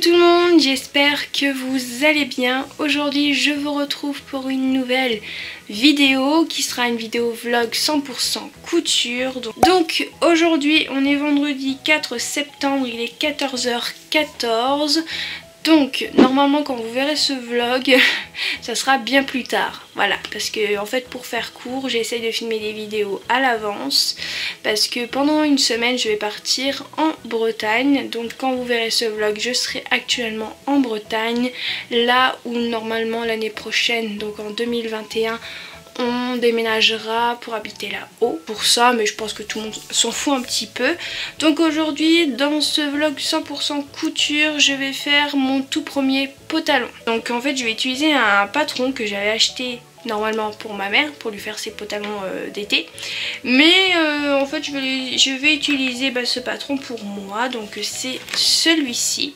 tout le monde, j'espère que vous allez bien. Aujourd'hui je vous retrouve pour une nouvelle vidéo qui sera une vidéo vlog 100% couture. Donc aujourd'hui on est vendredi 4 septembre, il est 14h14. Donc normalement quand vous verrez ce vlog ça sera bien plus tard, voilà, parce que en fait pour faire court j'essaye de filmer des vidéos à l'avance parce que pendant une semaine je vais partir en Bretagne. Donc quand vous verrez ce vlog je serai actuellement en Bretagne, là où normalement l'année prochaine, donc en 2021, on déménagera pour habiter là-haut pour ça, mais je pense que tout le monde s'en fout un petit peu. Donc aujourd'hui dans ce vlog 100% couture je vais faire mon tout premier pantalon. Donc en fait je vais utiliser un patron que j'avais acheté normalement pour ma mère pour lui faire ses pantalons d'été, mais en fait je vais utiliser ce patron pour moi. Donc c'est celui-ci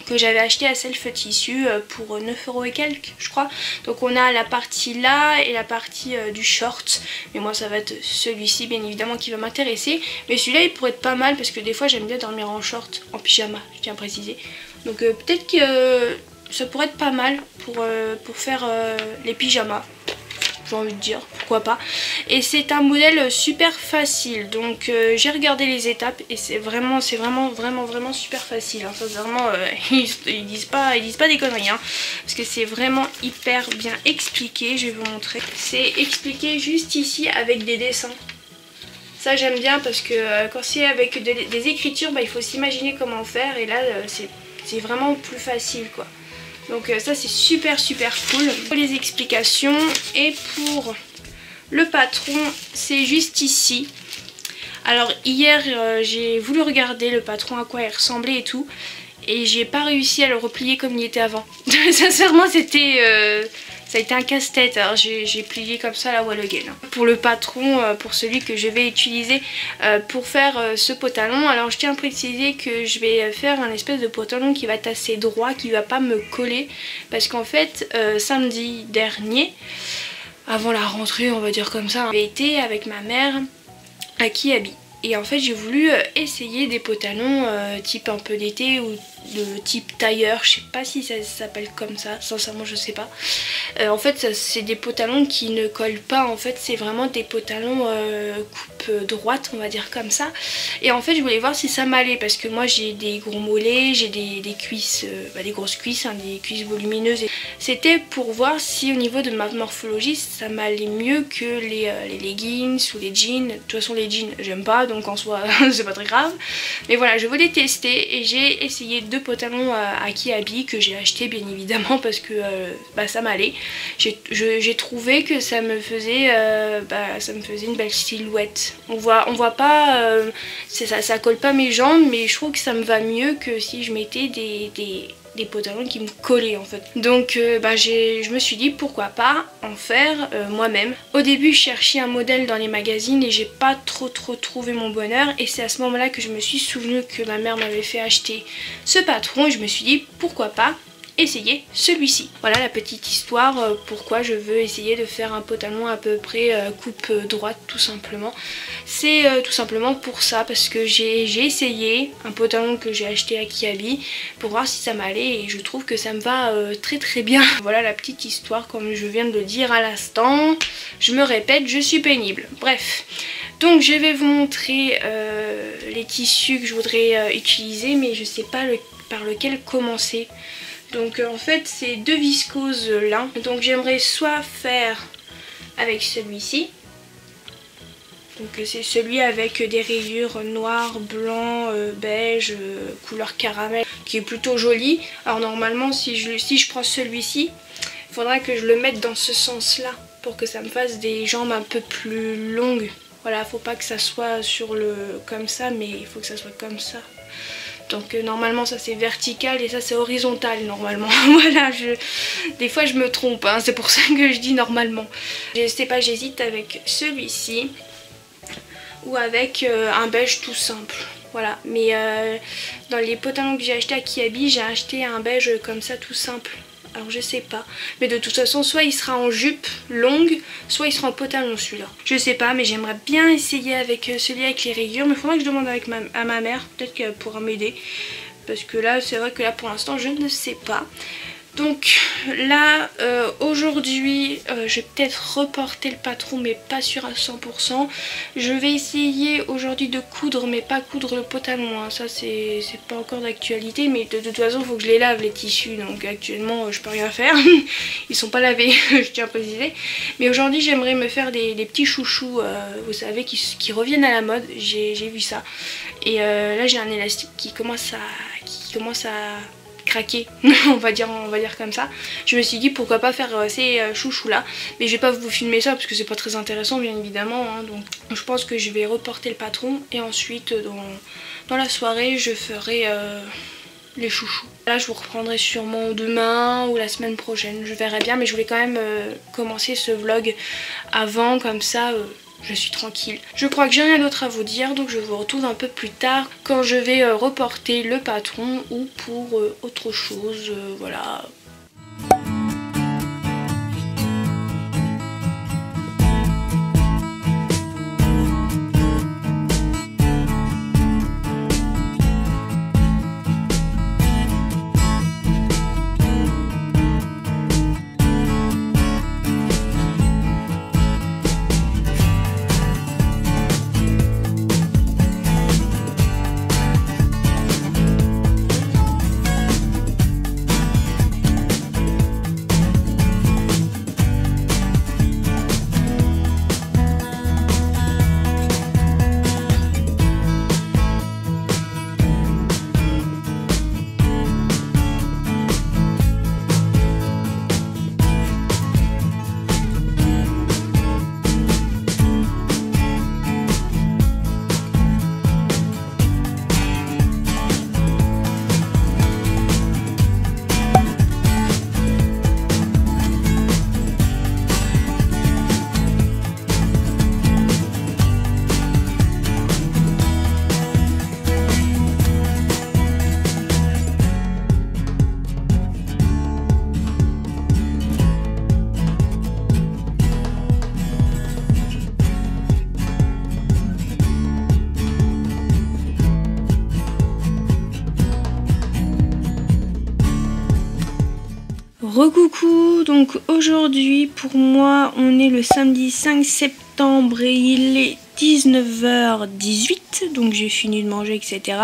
que j'avais acheté à Self Tissu pour 9 € et quelques je crois. Donc on a la partie là et la partie du short, mais moi ça va être celui-ci bien évidemment qui va m'intéresser. Mais celui-là il pourrait être pas mal parce que des fois j'aime bien dormir en short, en pyjama je tiens à préciser. Donc peut-être que ça pourrait être pas mal pour faire les pyjamas, j'ai envie de dire, pourquoi pas. Et c'est un modèle super facile, donc j'ai regardé les étapes et c'est vraiment super facile, hein. Ça, vraiment ils disent pas des conneries, hein, parce que c'est vraiment hyper bien expliqué. Je vais vous montrer, c'est expliqué juste ici avec des dessins. Ça j'aime bien parce que quand c'est avec des écritures il faut s'imaginer comment faire, et là c'est vraiment plus facile quoi. Donc ça c'est super cool pour les explications. Et pour le patron c'est juste ici. Alors hier j'ai voulu regarder le patron à quoi il ressemblait et tout, et j'ai pas réussi à le replier comme il était avant. Sincèrement ça a été un casse-tête, alors j'ai plié comme ça la wall again. Pour le patron, pour celui que je vais utiliser pour faire ce pantalon, alors je tiens à préciser que je vais faire un espèce de pantalon qui va être assez droit, qui va pas me coller, parce qu'en fait samedi dernier, avant la rentrée on va dire comme ça, j'ai été avec ma mère à Kiabi. Et en fait j'ai voulu essayer des pantalons type un peu d'été ou de type tailleur, je sais pas si ça s'appelle comme ça, sincèrement je sais pas. En fait c'est des pantalons qui ne collent pas, en fait c'est vraiment des pantalons coupe droite on va dire comme ça. Et en fait je voulais voir si ça m'allait parce que moi j'ai des gros mollets, j'ai des cuisses, des grosses cuisses, hein, des cuisses volumineuses. C'était pour voir si au niveau de ma morphologie ça m'allait mieux que les leggings ou les jeans. De toute façon les jeans j'aime pas, donc en soi c'est pas très grave, mais voilà je voulais tester et j'ai essayé deux pantalons à Kiabi que j'ai acheté bien évidemment parce que ça m'allait. J'ai trouvé que ça me faisait une belle silhouette. On voit pas, ça colle pas mes jambes, mais je trouve que ça me va mieux que si je mettais des pantalons qui me collaient en fait. Donc je me suis dit pourquoi pas en faire moi-même. Au début je cherchais un modèle dans les magazines et j'ai pas trop trouvé mon bonheur, et c'est à ce moment là que je me suis souvenu que ma mère m'avait fait acheter ce patron et je me suis dit pourquoi pas essayer celui-ci. Voilà la petite histoire pourquoi je veux essayer de faire un pantalon à peu près coupe droite tout simplement. C'est tout simplement pour ça, parce que j'ai essayé un pantalon que j'ai acheté à Kiabi pour voir si ça m'allait et je trouve que ça me va très bien. Voilà la petite histoire comme je viens de le dire à l'instant. Je me répète, je suis pénible. Bref. Donc je vais vous montrer les tissus que je voudrais utiliser, mais je sais pas par lequel commencer. Donc en fait c'est deux viscoses lin. Donc j'aimerais soit faire avec celui-ci. Donc c'est celui avec des rayures noires, blanc, beige, couleur caramel, qui est plutôt joli. Alors normalement si je prends celui-ci, il faudra que je le mette dans ce sens là pour que ça me fasse des jambes un peu plus longues. Voilà, faut pas que ça soit comme ça, mais il faut que ça soit comme ça. Donc normalement ça c'est vertical et ça c'est horizontal normalement. Voilà, des fois je me trompe, hein, c'est pour ça que je dis normalement. Je sais pas, j'hésite avec celui-ci ou avec un beige tout simple. Voilà, mais dans les pantalons que j'ai acheté à Kiabi, j'ai acheté un beige comme ça tout simple. Alors je sais pas, mais de toute façon soit il sera en jupe longue, soit il sera en pantalon celui-là. Je sais pas, mais j'aimerais bien essayer avec celui avec les rayures, mais il faudra que je demande à ma mère, peut-être qu'elle pourra m'aider. parce que là c'est vrai que là pour l'instant je ne sais pas. Donc là aujourd'hui je vais peut-être reporter le patron mais pas sûr à 100%. Je vais essayer aujourd'hui de coudre mais pas coudre le pantalon, hein. Ça c'est pas encore d'actualité, mais de toute façon il faut que je les lave les tissus, donc actuellement je peux rien faire. Ils sont pas lavés, je tiens à préciser. Mais aujourd'hui j'aimerais me faire des petits chouchous, vous savez, qui reviennent à la mode. J'ai vu ça. Et là j'ai un élastique qui commence à craquer, on va dire comme ça. Je me suis dit pourquoi pas faire ces chouchous là, mais je vais pas vous filmer ça parce que c'est pas très intéressant bien évidemment, hein. Donc je pense que je vais reporter le patron et ensuite dans la soirée je ferai les chouchous. Là je vous reprendrai sûrement demain ou la semaine prochaine, je verrai bien, mais je voulais quand même commencer ce vlog avant, comme ça je suis tranquille. Je crois que j'ai rien d'autre à vous dire, donc je vous retrouve un peu plus tard quand je vais reporter le patron ou pour autre chose, voilà. Recoucou, donc aujourd'hui pour moi on est le samedi 5 septembre et il est 19h18, donc j'ai fini de manger, etc.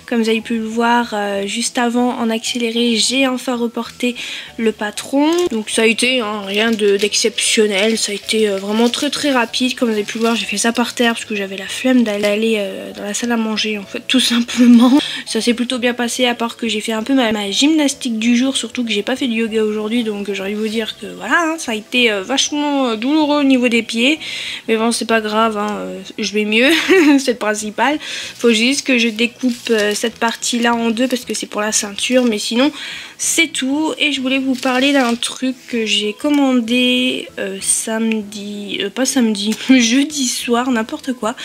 Comme vous avez pu le voir, juste avant en accéléré, j'ai enfin reporté le patron. Donc ça a été rien d'exceptionnel, ça a été vraiment très rapide. Comme vous avez pu le voir, j'ai fait ça par terre parce que j'avais la flemme d'aller dans la salle à manger, en fait, tout simplement. Ça s'est plutôt bien passé, à part que j'ai fait un peu ma gymnastique du jour, surtout que j'ai pas fait de yoga aujourd'hui, donc j'ai envie de vous dire que voilà, ça a été vachement douloureux au niveau des pieds. Mais bon, c'est pas grave, je vais mieux, c'est le principal. Faut juste que je découpe cette partie là en deux parce que c'est pour la ceinture, mais sinon c'est tout. Et je voulais vous parler d'un truc que j'ai commandé jeudi soir, n'importe quoi,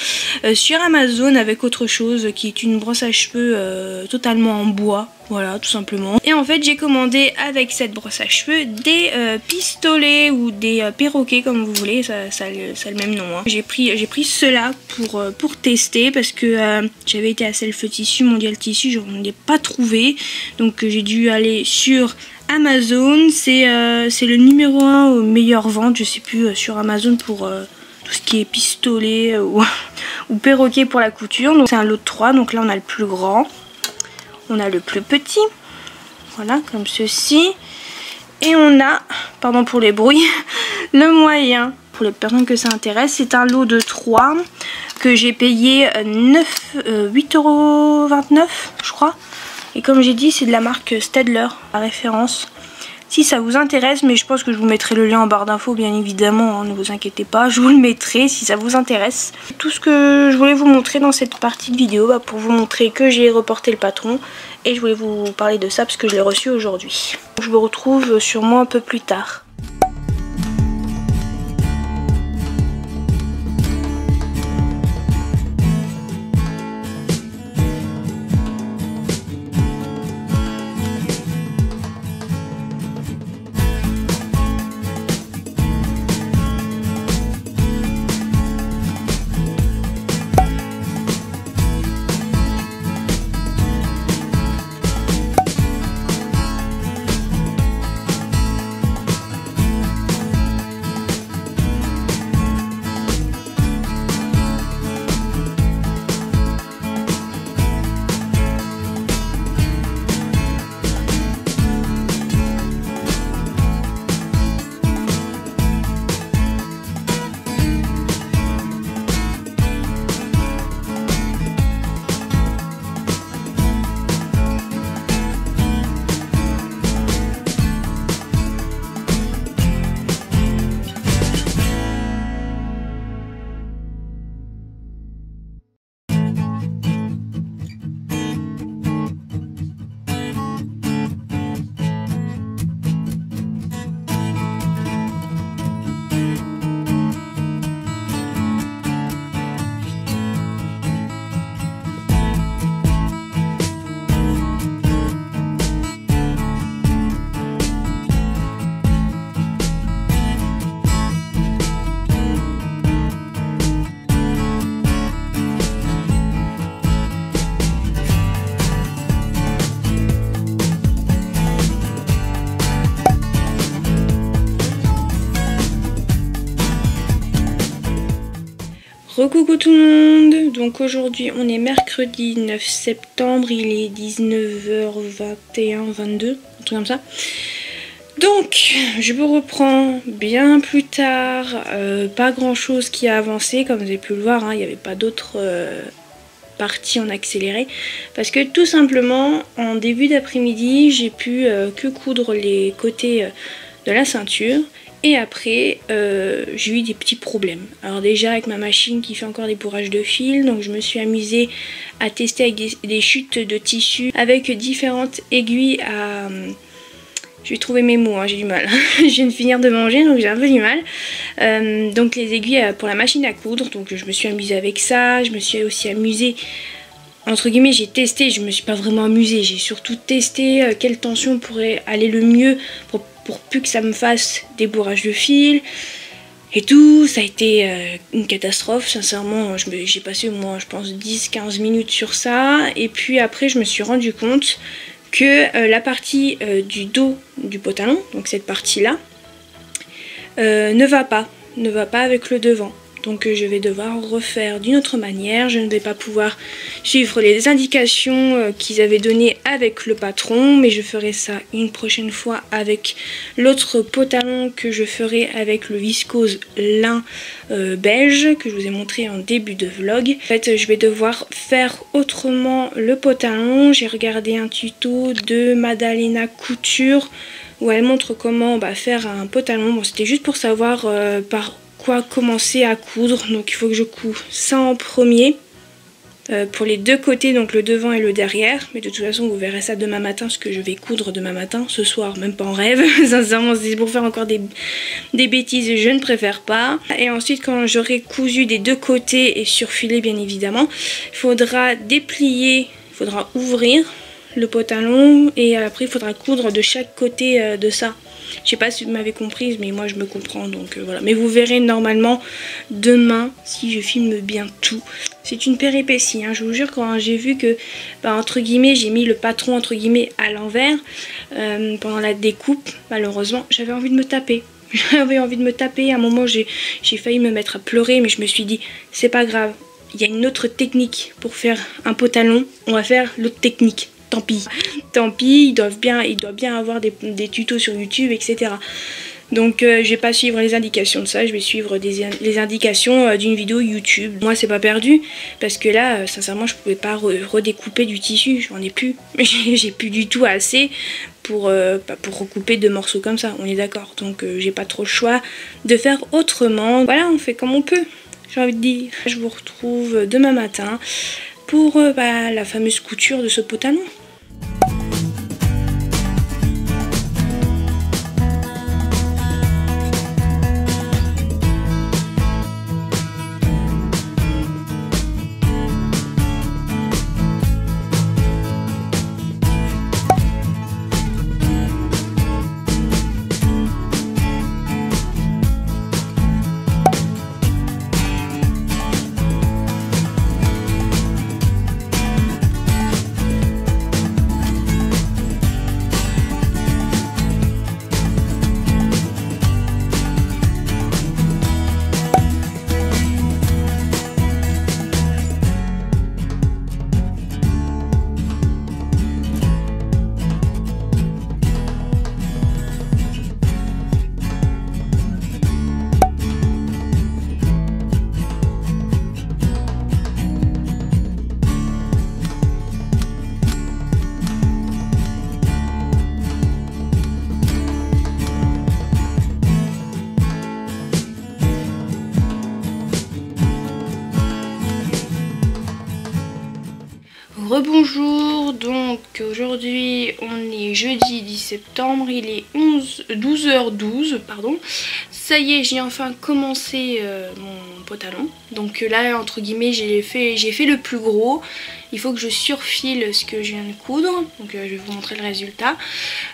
sur Amazon, avec autre chose qui est une brosse à cheveux totalement en bois. Voilà, tout simplement. Et en fait, j'ai commandé avec cette brosse à cheveux des pistolets ou des perroquets, comme vous voulez, ça a le même nom, hein. J'ai pris cela pour tester parce que j'avais été à Self Tissu, Mondial Tissu, je n'en ai pas trouvé. Donc j'ai dû aller sur Amazon. C'est le numéro 1 aux meilleures ventes, je sais plus, sur Amazon pour tout ce qui est pistolet ou perroquet pour la couture. Donc c'est un lot de 3, donc là on a le plus grand. On a le plus petit, voilà, comme ceci. Et on a, pardon pour les bruits, le moyen. Pour les personnes que ça intéresse, c'est un lot de 3 que j'ai payé 8,29 €, je crois. Et comme j'ai dit, c'est de la marque Staedtler, la référence. Si ça vous intéresse, mais je pense que je vous mettrai le lien en barre d'infos, bien évidemment, hein, ne vous inquiétez pas, je vous le mettrai si ça vous intéresse. Tout ce que je voulais vous montrer dans cette partie de vidéo, pour vous montrer que j'ai reporté le patron, et je voulais vous parler de ça parce que je l'ai reçu aujourd'hui. Je vous retrouve sûrement un peu plus tard. Recoucou tout le monde. Donc aujourd'hui on est mercredi 9 septembre, il est 19h21, 22, un truc comme ça. Donc je vous reprends bien plus tard, pas grand chose qui a avancé comme vous avez pu le voir, hein, il n'y avait pas d'autres parties en accéléré. Parce que tout simplement en début d'après-midi j'ai pu que coudre les côtés de la ceinture. Et après, j'ai eu des petits problèmes. Alors déjà avec ma machine qui fait encore des bourrages de fil, donc je me suis amusée à tester avec des chutes de tissu avec différentes aiguilles à... Je vais trouver mes mots, hein, j'ai du mal. Je viens de finir de manger donc j'ai un peu du mal. Donc les aiguilles pour la machine à coudre, donc je me suis amusée avec ça. Je me suis aussi amusée, entre guillemets, j'ai testé, je me suis pas vraiment amusée. J'ai surtout testé quelle tension pourrait aller le mieux pour plus que ça me fasse des bourrages de fil et tout. Ça a été une catastrophe, sincèrement. J'ai passé moi je pense 10-15 minutes sur ça, et puis après je me suis rendu compte que la partie du dos du pantalon, donc cette partie là, ne va pas avec le devant. Donc je vais devoir refaire d'une autre manière. Je ne vais pas pouvoir suivre les indications qu'ils avaient données avec le patron, mais je ferai ça une prochaine fois avec l'autre pantalon que je ferai avec le viscose lin beige que je vous ai montré en début de vlog. En fait je vais devoir faire autrement le pantalon. J'ai regardé un tuto de Madalena Couture où elle montre comment faire un pantalon. Bon, c'était juste pour savoir par quoi commencer à coudre. Donc il faut que je couds ça en premier pour les deux côtés, donc le devant et le derrière. Mais de toute façon vous verrez ça demain matin, ce que je vais coudre demain matin, ce soir, même pas en rêve. Sincèrement c'est pour faire encore des bêtises, je ne préfère pas. Et ensuite quand j'aurai cousu des deux côtés et surfilé bien évidemment, il faudra déplier, il faudra ouvrir le pantalon et après il faudra coudre de chaque côté de ça. Je sais pas si vous m'avez comprise, mais moi je me comprends, donc voilà. Mais vous verrez normalement demain si je filme bien tout. C'est une péripétie, hein. Je vous jure, quand j'ai vu que entre guillemets j'ai mis le patron entre guillemets à l'envers pendant la découpe, malheureusement j'avais envie de me taper. J'avais envie de me taper, à un moment j'ai failli me mettre à pleurer, mais je me suis dit c'est pas grave, il y a une autre technique pour faire un pantalon, on va faire l'autre technique. Tant pis, tant pis, il doit bien avoir des tutos sur YouTube, etc. Donc je vais pas suivre les indications de ça, je vais suivre les indications d'une vidéo YouTube. Moi c'est pas perdu, parce que là sincèrement je pouvais pas redécouper du tissu, j'en ai plus. J'ai plus du tout assez pour recouper deux morceaux comme ça, on est d'accord. Donc j'ai pas trop le choix de faire autrement. Voilà, on fait comme on peut, j'ai envie de dire. Je vous retrouve demain matin pour la fameuse couture de ce pantalon. Rebonjour, donc aujourd'hui on est jeudi 10 septembre, il est 12h12, pardon. Ça y est, j'ai enfin commencé mon pantalon. Donc là entre guillemets j'ai fait le plus gros. Il faut que je surfile ce que je viens de coudre, donc je vais vous montrer le résultat.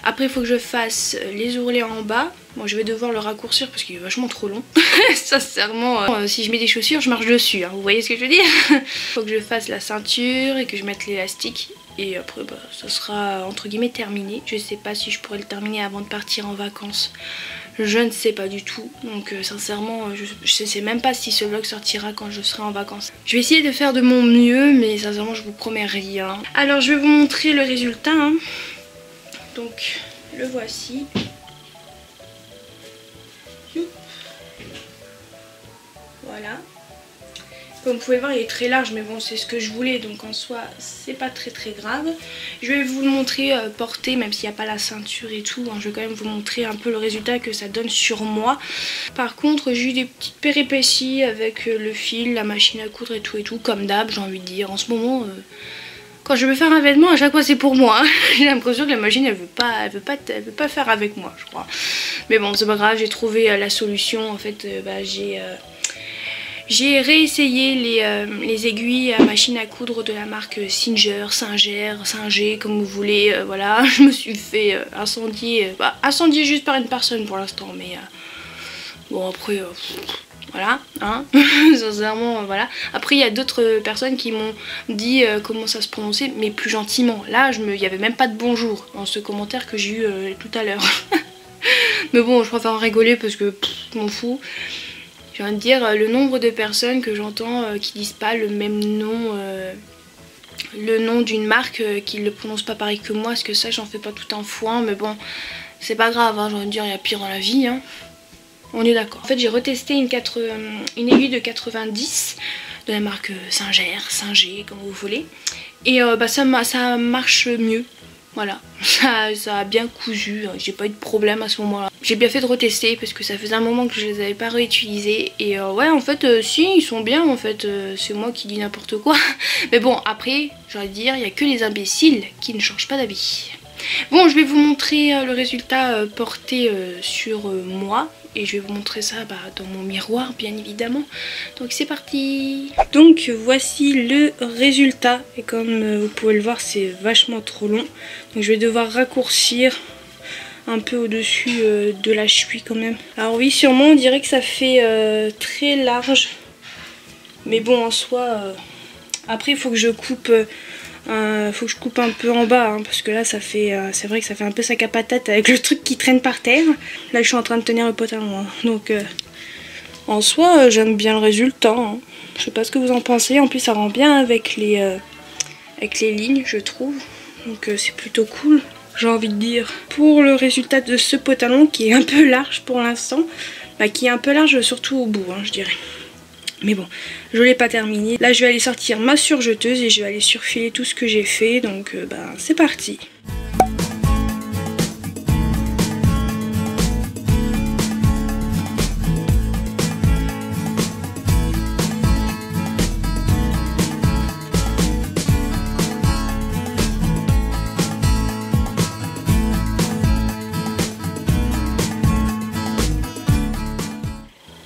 Après il faut que je fasse les ourlets en bas. Bon, je vais devoir le raccourcir parce qu'il est vachement trop long. Sincèrement, si je mets des chaussures, je marche dessus, hein, vous voyez ce que je veux dire. Il faut que je fasse la ceinture et que je mette l'élastique et après bah, ça sera entre guillemets terminé. Je sais pas si je pourrais le terminer avant de partir en vacances, je ne sais pas du tout, donc sincèrement je sais même pas si ce vlog sortira quand je serai en vacances. Je vais essayer de faire de mon mieux, mais sincèrement je vous promets rien. Alors je vais vous montrer le résultat hein. Donc le voici. Voilà. Comme vous pouvez voir il est très large, mais bon c'est ce que je voulais, donc en soi c'est pas très grave. Je vais vous le montrer porté, même s'il n'y a pas la ceinture et tout hein. Je vais quand même vous montrer un peu le résultat que ça donne sur moi. Par contre j'ai eu des petites péripéties avec le fil, la machine à coudre et tout comme d'hab, j'ai envie de dire. En ce moment quand je veux faire un vêtement, à chaque fois c'est pour moi hein. J'ai l'impression que la machine elle veut pas faire avec moi, je crois. Mais bon c'est pas grave, j'ai trouvé la solution. En fait j'ai réessayé les aiguilles à machine à coudre de la marque Singer, Singer, comme vous voulez. Voilà, je me suis fait incendier, incendié juste par une personne pour l'instant, mais bon après voilà hein. Sincèrement voilà. Après il y a d'autres personnes qui m'ont dit comment ça se prononçait, mais plus gentiment. Là il y avait même pas de bonjour dans ce commentaire que j'ai eu tout à l'heure. Mais bon je préfère en rigoler parce que je m'en fous. Je viens de dire le nombre de personnes que j'entends qui disent pas le même nom, le nom d'une marque, qui le prononcent pas pareil que moi, parce que ça j'en fais pas tout un foin, mais bon c'est pas grave hein, j'ai envie de dire il y a pire dans la vie hein. On est d'accord. En fait j'ai retesté une aiguille de 90 de la marque Singer, comme vous voulez, et ça marche mieux. Voilà, ça a bien cousu, j'ai pas eu de problème à ce moment là. J'ai bien fait de retester parce que ça faisait un moment que je les avais pas réutilisés. Et ouais en fait si ils sont bien en fait, c'est moi qui dis n'importe quoi. Mais bon après j'ai envie de dire il n'y a que les imbéciles qui ne changent pas d'avis. Bon je vais vous montrer le résultat porté sur moi. Et je vais vous montrer ça dans mon miroir bien évidemment. Donc c'est parti. Donc voici le résultat. Et comme vous pouvez le voir c'est vachement trop long. Donc je vais devoir raccourcir un peu au-dessus de la cheville quand même. Alors oui sûrement on dirait que ça fait très large. Mais bon en soi après il faut que je coupe. Faut que je coupe un peu en bas hein, parce que là ça fait c'est vrai que ça fait un peu sac à patate avec le truc qui traîne par terre. Là je suis en train de tenir le pantalon hein. Donc en soi j'aime bien le résultat hein. Je sais pas ce que vous en pensez, en plus ça rend bien avec les lignes je trouve. Donc c'est plutôt cool j'ai envie de dire. Pour le résultat de ce pantalon qui est un peu large pour l'instant, qui est un peu large surtout au bout hein, je dirais. Mais bon, je l'ai pas terminé. Là je vais aller sortir ma surjeteuse et je vais aller surfiler tout ce que j'ai fait. Donc c'est parti.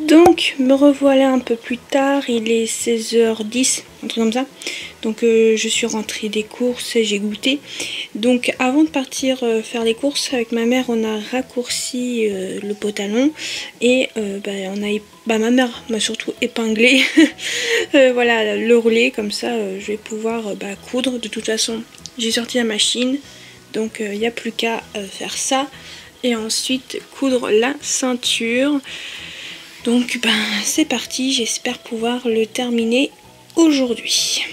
Donc me revoilà un peu plus tard, il est 16h10, un truc comme ça. Donc je suis rentrée des courses, j'ai goûté. Donc avant de partir faire les courses avec ma mère, on a raccourci le pantalon. Et ma mère m'a surtout épinglé voilà, le rouler, comme ça je vais pouvoir coudre. De toute façon j'ai sorti la machine, donc il n'y a plus qu'à faire ça. Et ensuite coudre la ceinture. Donc c'est parti, j'espère pouvoir le terminer aujourd'hui.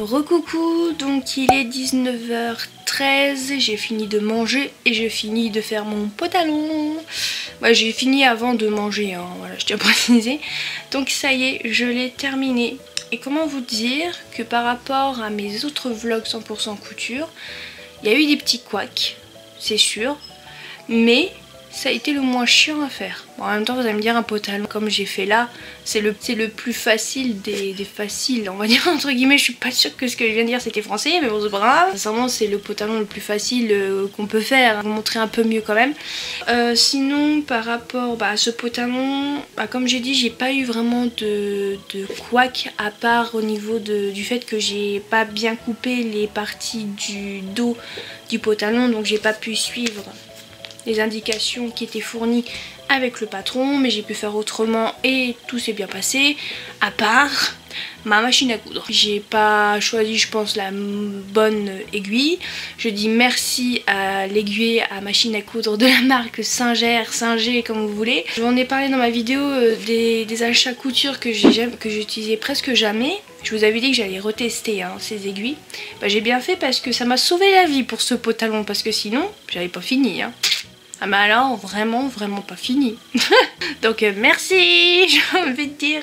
Recoucou, donc il est 19h13, j'ai fini de manger et j'ai fini de faire mon pantalon. Ouais, j'ai fini avant de manger, hein, voilà, je tiens à préciser. Donc ça y est, je l'ai terminé. Et comment vous dire que par rapport à mes autres vlogs 100% couture, il y a eu des petits couacs, c'est sûr, mais ça a été le moins chiant à faire. Bon, en même temps, vous allez me dire, un pantalon comme j'ai fait là, c'est le plus facile des faciles, on va dire entre guillemets. Je suis pas sûre que ce que je viens de dire c'était français, mais bon, c'est pas grave. Sincèrement, c'est le pantalon le plus facile qu'on peut faire, vous montrer un peu mieux quand même. Sinon, par rapport à ce pantalon, comme j'ai dit, j'ai pas eu vraiment de couac, à part au niveau du fait que j'ai pas bien coupé les parties du dos du pantalon, donc j'ai pas pu suivre les indications qui étaient fournies avec le patron, mais j'ai pu faire autrement et tout s'est bien passé, à part ma machine à coudre. J'ai pas choisi, je pense, la bonne aiguille. Je dis merci à l'aiguille à machine à coudre de la marque Singer, comme vous voulez. Je vous en ai parlé dans ma vidéo des achats couture que j'utilisais presque jamais. Je vous avais dit que j'allais retester ces aiguilles. J'ai bien fait parce que ça m'a sauvé la vie pour ce pantalon, parce que sinon j'avais pas fini. Ah mais alors vraiment pas fini. Donc merci, j'ai envie de dire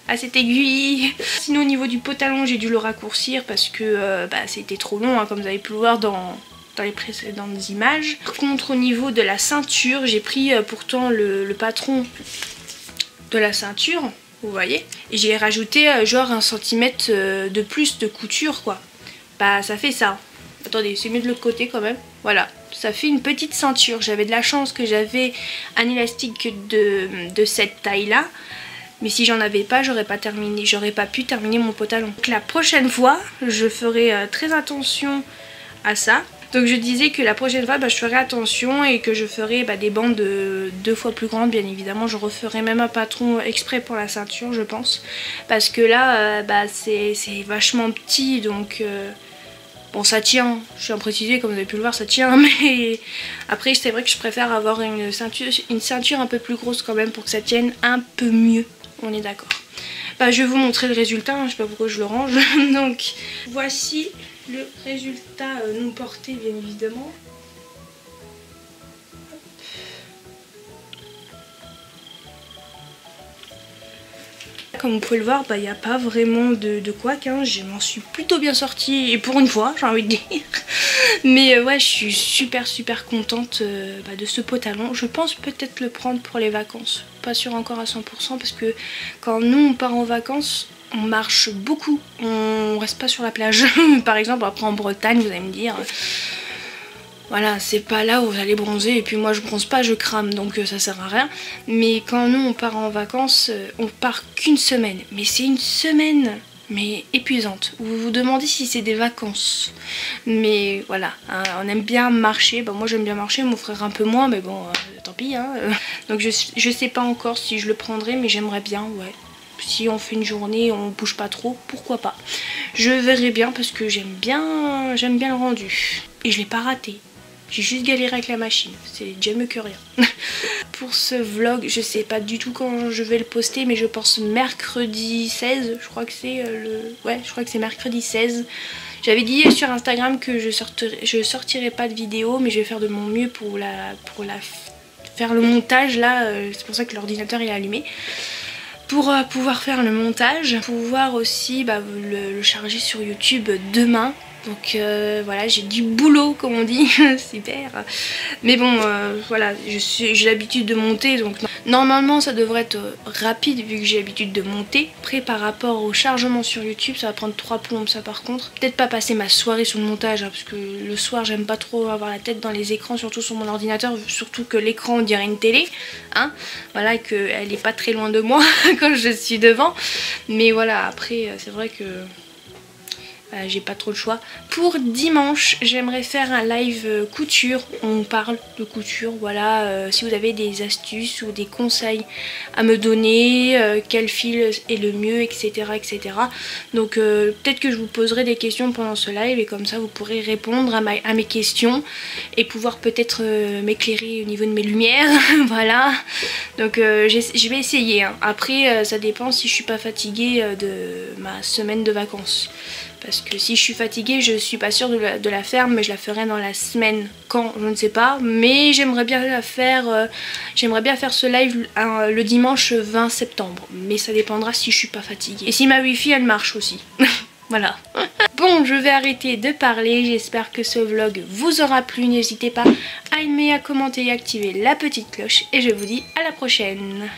à cette aiguille. Sinon au niveau du pantalon, j'ai dû le raccourcir parce que c'était trop long, comme vous avez pu le voir dans les précédentes images. Par contre au niveau de la ceinture, j'ai pris pourtant le patron de la ceinture, vous voyez, et j'ai rajouté genre 1 centimètre de plus de couture quoi. Ça fait ça. Attendez, c'est mieux de l'autre côté quand même. Voilà, ça fait une petite ceinture. J'avais de la chance que j'avais un élastique de cette taille là. Mais si j'en avais pas, j'aurais pas pu terminer mon pantalon. Donc la prochaine fois, je ferai très attention à ça. Donc je disais que la prochaine fois, je ferai attention et que je ferai des bandes 2 fois plus grandes. Bien évidemment, je referai même un patron exprès pour la ceinture, je pense. Parce que là, c'est vachement petit, donc... Bon, ça tient, je tiens à préciser, comme vous avez pu le voir, ça tient, mais après c'est vrai que je préfère avoir une ceinture un peu plus grosse quand même pour que ça tienne un peu mieux, on est d'accord. Je vais vous montrer le résultat, je sais pas pourquoi je le range. Donc voici le résultat non porté bien évidemment. Comme vous pouvez le voir, il n'y a pas vraiment de couac, je m'en suis plutôt bien sortie, et pour une fois, j'ai envie de dire. Mais ouais, je suis super contente de ce pantalon. Je pense peut-être le prendre pour les vacances, pas sûr encore à 100% parce que quand nous on part en vacances, on marche beaucoup, on reste pas sur la plage. Par exemple, après en Bretagne, vous allez me dire... Voilà, c'est pas là où vous allez bronzer, et puis moi je bronze pas, je crame, donc ça sert à rien. Mais quand nous on part en vacances, on part qu'une semaine, mais c'est une semaine épuisante. Vous vous demandez si c'est des vacances, mais voilà, on aime bien marcher. Moi j'aime bien marcher, mon frère un peu moins, mais bon, tant pis. Donc je sais pas encore si je le prendrai, mais j'aimerais bien, ouais. Si on fait une journée, on bouge pas trop, pourquoi pas. Je verrai bien parce que j'aime bien le rendu. Et je l'ai pas raté. J'ai juste galéré avec la machine, c'est déjà mieux que rien. Pour ce vlog, je sais pas du tout quand je vais le poster, mais je pense mercredi 16, je crois que c'est ouais, je crois que c'est mercredi 16. J'avais dit sur Instagram que je sortirais pas de vidéo, mais je vais faire de mon mieux pour faire le montage là, c'est pour ça que l'ordinateur est allumé. Pour pouvoir faire le montage, pouvoir aussi le charger sur YouTube demain. Donc voilà, j'ai du boulot comme on dit, super. Mais bon, voilà, j'ai l'habitude de monter, donc normalement ça devrait être rapide vu que j'ai l'habitude de monter. Après par rapport au chargement sur YouTube, ça va prendre 3 plombes ça par contre. Peut-être pas passer ma soirée sur le montage, parce que le soir j'aime pas trop avoir la tête dans les écrans, surtout sur mon ordinateur, surtout que l'écran on dirait une télé, voilà, qu'elle est pas très loin de moi quand je suis devant. Mais voilà, après c'est vrai que... j'ai pas trop le choix. Pour dimanche, j'aimerais faire un live couture. On parle de couture, voilà. Si vous avez des astuces ou des conseils à me donner, quel fil est le mieux, etc. etc. Donc peut-être que je vous poserai des questions pendant ce live et comme ça vous pourrez répondre à mes questions et pouvoir peut-être m'éclairer au niveau de mes lumières. Voilà. Donc je vais essayer. Après ça dépend si je suis pas fatiguée de ma semaine de vacances. Parce que si je suis fatiguée, je suis pas sûre de la faire, mais je la ferai dans la semaine. Quand, je ne sais pas, mais j'aimerais bien la faire, j'aimerais bien faire ce live le dimanche 20 septembre, mais ça dépendra si je suis pas fatiguée. Et si ma wifi elle marche aussi. Voilà. Bon, je vais arrêter de parler, j'espère que ce vlog vous aura plu, n'hésitez pas à aimer, à commenter et à activer la petite cloche, et je vous dis à la prochaine.